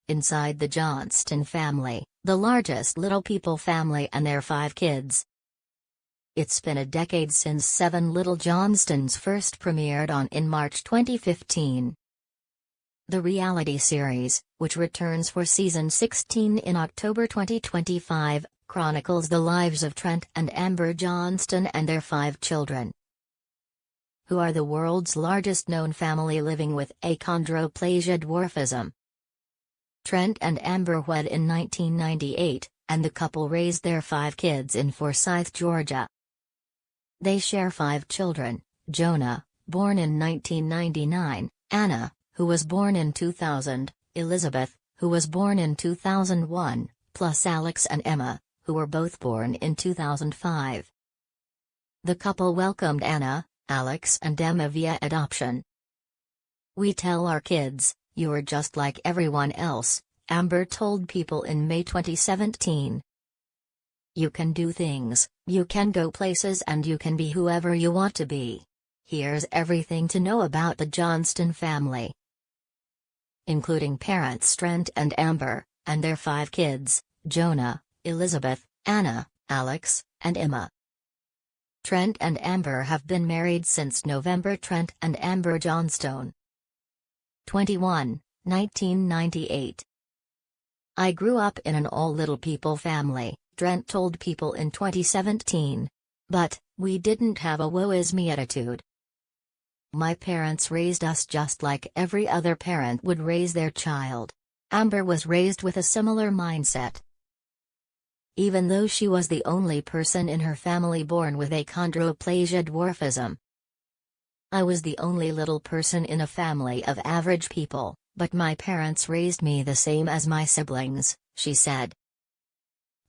inside the Johnston family, the largest Little People family and their 5 kids. It's been a decade since 7 Little Johnstons first premiered on in March 2015. The reality series, which returns for season 16 in October 2025, chronicles the lives of Trent and Amber Johnston and their 5 children, who are the world's largest known family living with achondroplasia dwarfism. Trent and Amber wed in 1998, and the couple raised their 5 kids in Forsyth, Georgia. They share 5 children: Jonah, born in 1999, Anna, who was born in 2000, Elizabeth, who was born in 2001, plus Alex and Emma, who were both born in 2005. The couple welcomed Anna, Alex and Emma via adoption. "We tell our kids, you're just like everyone else," Amber told People in May 2017. "You can do things, you can go places, and you can be whoever you want to be. Here's everything to know about the Johnston family," including parents Trent and Amber, and their 5 kids, Jonah, Elizabeth, Anna, Alex, and Emma. Trent and Amber have been married since November. Trent and Amber Johnstone, 21, 1998. "I grew up in an all Little People family," Trent told People in 2017. "But, we didn't have a woe is me attitude. My parents raised us just like every other parent would raise their child." Amber was raised with a similar mindset. Even though she was the only person in her family born with achondroplasia dwarfism. "I was the only little person in a family of average people, but my parents raised me the same as my siblings," she said.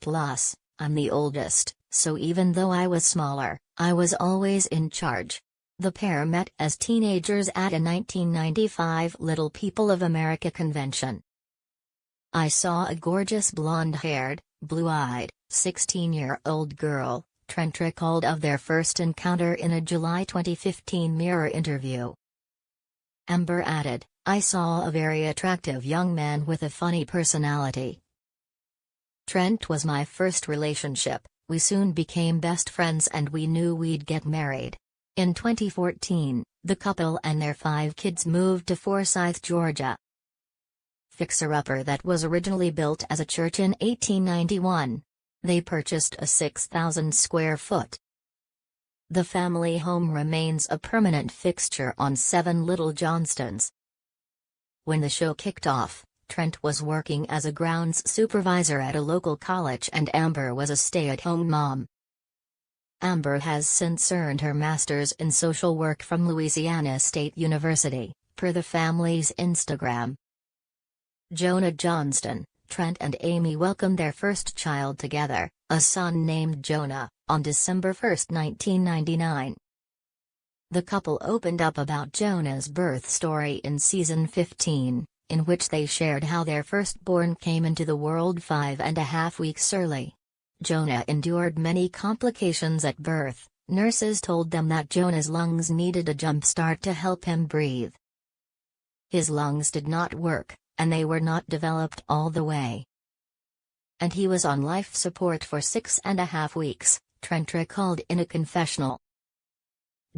"Plus, I'm the oldest, so even though I was smaller, I was always in charge." The pair met as teenagers at a 1995 Little People of America convention. "I saw a gorgeous blonde-haired, blue-eyed, 16-year-old girl," Trent recalled of their first encounter in a July 2015 Mirror interview. Amber added, "I saw a very attractive young man with a funny personality. Trent was my first relationship, we soon became best friends and we knew we'd get married." In 2014, the couple and their 5 kids moved to Forsyth, Georgia, fixer-upper that was originally built as a church in 1891. They purchased a 6,000 square foot. The family home remains a permanent fixture on 7 Little Johnstons. When the show kicked off, Trent was working as a grounds supervisor at a local college and Amber was a stay-at-home mom. Amber has since earned her master's in social work from Louisiana State University, per the family's Instagram. Jonah Johnston, Trent and Amy welcomed their first child together, a son named Jonah, on December 1, 1999. The couple opened up about Jonah's birth story in season 15, in which they shared how their firstborn came into the world 5.5 weeks early. Jonah endured many complications at birth. Nurses told them that Jonah's lungs needed a jump start to help him breathe. His lungs did not work, and they were not developed all the way. And he was on life support for 6.5 weeks, Trent recalled in a confessional.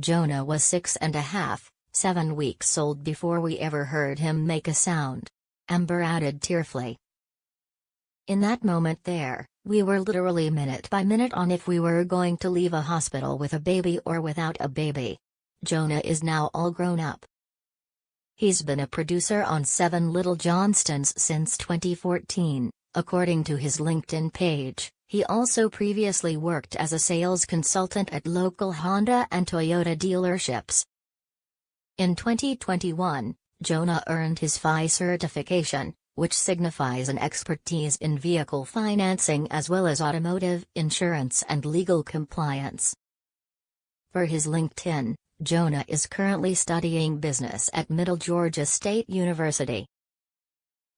"Jonah was 6.5, 7 weeks old before we ever heard him make a sound," Amber added tearfully. "In that moment there, we were literally minute by minute on if we were going to leave a hospital with a baby or without a baby." Jonah is now all grown up. He's been a producer on 7 Little Johnstons since 2014, according to his LinkedIn page. He also previously worked as a sales consultant at local Honda and Toyota dealerships. In 2021, Jonah earned his FI certification, which signifies an expertise in vehicle financing as well as automotive insurance and legal compliance. For his LinkedIn, Jonah is currently studying business at Middle Georgia State University.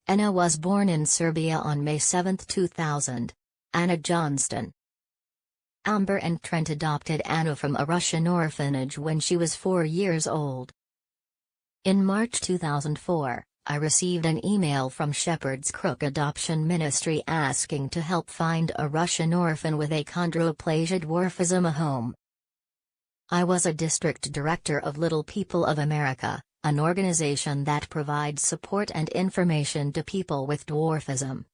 Anna was born in Serbia on May 7, 2000. Anna Johnston. Amber and Trent adopted Anna from a Russian orphanage when she was 4 years old. In March 2004, I received an email from Shepherd's Crook Adoption Ministry asking to help find a Russian orphan with achondroplasia dwarfism a home. I was a district director of Little People of America, an organization that provides support and information to people with dwarfism,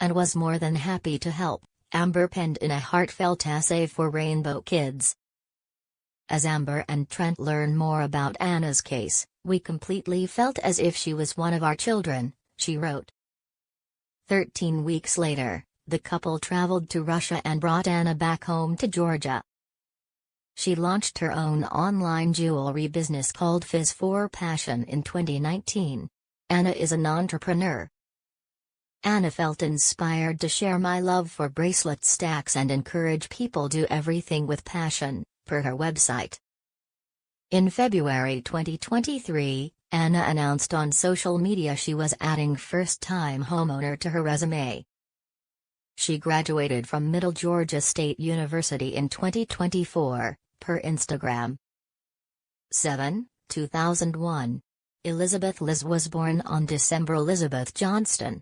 and was more than happy to help, Amber penned in a heartfelt essay for Rainbow Kids. As Amber and Trent learned more about Anna's case, we completely felt as if she was one of our children, she wrote. 13 weeks later, the couple traveled to Russia and brought Anna back home to Georgia. She launched her own online jewelry business called Fizz for Passion in 2019. Anna is an entrepreneur. Anna felt inspired to share my love for bracelet stacks and encourage people do everything with passion, per her website. In February 2023, Anna announced on social media she was adding first-time homeowner to her resume. She graduated from Middle Georgia State University in 2024, per Instagram. 7, 2001. Elizabeth Liz was born on December. Elizabeth Johnston.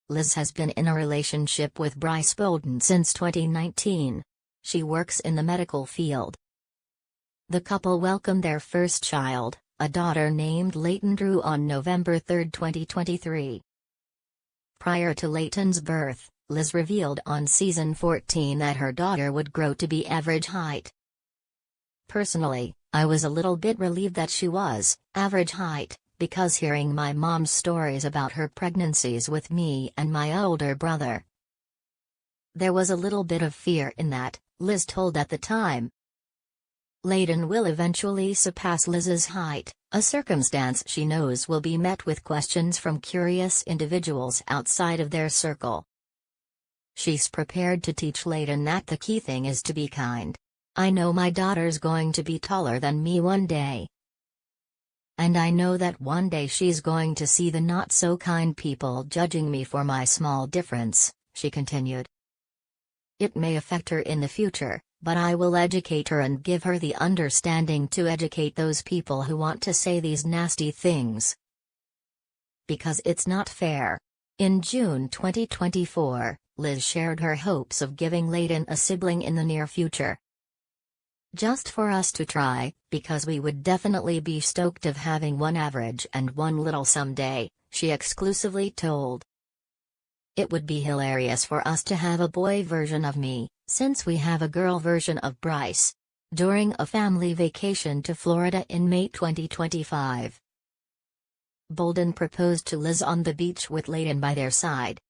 Liz has been in a relationship with Bryce Bolden since 2019. She works in the medical field. The couple welcomed their first child, a daughter named Leighton Drew, on November 3, 2023. Prior to Leighton's birth, Liz revealed on season 14 that her daughter would grow to be average height. Personally, I was a little bit relieved that she was average height, because hearing my mom's stories about her pregnancies with me and my older brother, there was a little bit of fear in that, Liz told at the time. Leighton will eventually surpass Liz's height, a circumstance she knows will be met with questions from curious individuals outside of their circle. She's prepared to teach Leighton that the key thing is to be kind. I know my daughter's going to be taller than me one day. And I know that one day she's going to see the not-so-kind people judging me for my small difference, she continued. It may affect her in the future, but I will educate her and give her the understanding to educate those people who want to say these nasty things. Because it's not fair. In June 2024, Liz shared her hopes of giving Leighton a sibling in the near future. Just for us to try, because we would definitely be stoked of having one average and one little someday, she exclusively told. It would be hilarious for us to have a boy version of me, since we have a girl version of Bryce. During a family vacation to Florida in May 2025. Bolden proposed to Liz on the beach with Leighton by their side.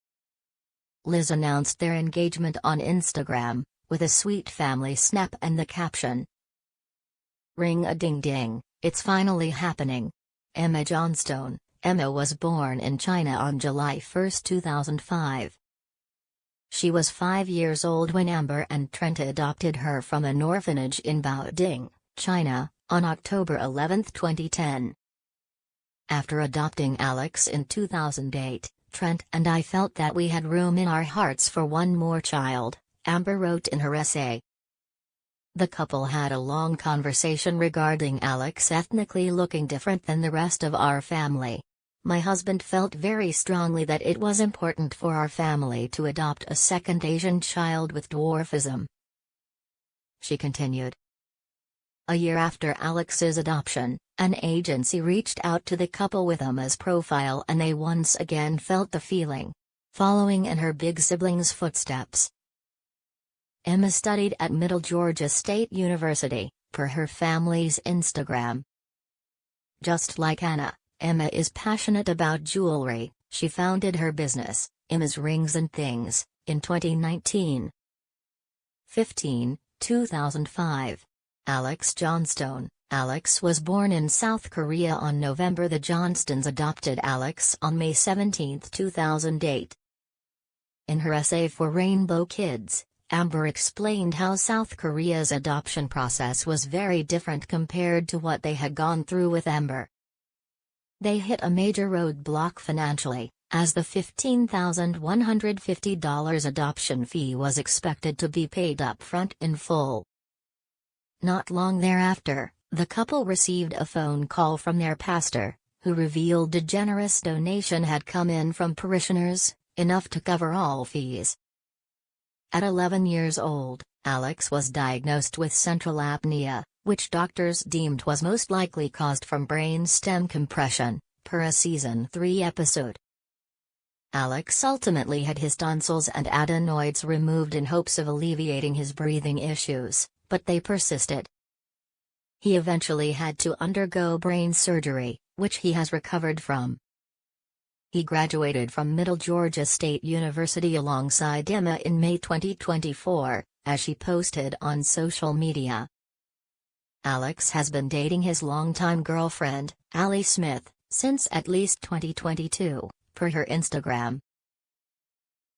Liz announced their engagement on Instagram, with a sweet family snap and the caption, "Ring-a-ding-ding, it's finally happening." Emma Johnstone. Emma was born in China on July 1, 2005. She was 5 years old when Amber and Trent adopted her from an orphanage in Baoding, China, on October 11, 2010. After adopting Alex in 2008, Trent and I felt that we had room in our hearts for one more child, Amber wrote in her essay. The couple had a long conversation regarding Alex ethnically looking different than the rest of our family. My husband felt very strongly that it was important for our family to adopt a second Asian child with dwarfism, she continued. A year after Alex's adoption, an agency reached out to the couple with Emma's profile and they once again felt the feeling, following in her big sibling's footsteps. Emma studied at Middle Georgia State University, per her family's Instagram. Just like Anna, Emma is passionate about jewelry. She founded her business, Emma's Rings and Things, in 2019. 15, 2005. Alex Johnstone. Alex was born in South Korea on November. The Johnstons adopted Alex on May 17, 2008. In her essay for Rainbow Kids, Amber explained how South Korea's adoption process was very different compared to what they had gone through with Amber. They hit a major roadblock financially, as the $15,150 adoption fee was expected to be paid up front in full. Not long thereafter, the couple received a phone call from their pastor, who revealed a generous donation had come in from parishioners, enough to cover all fees. At 11 years old, Alex was diagnosed with central apnea, which doctors deemed was most likely caused from brain stem compression, per a Season 3 episode. Alex ultimately had his tonsils and adenoids removed in hopes of alleviating his breathing issues, but they persisted. He eventually had to undergo brain surgery, which he has recovered from. He graduated from Middle Georgia State University alongside Emma in May 2024, as she posted on social media. Alex has been dating his longtime girlfriend, Allie Smith, since at least 2022, per her Instagram.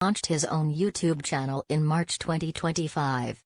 Launched his own YouTube channel in March 2025.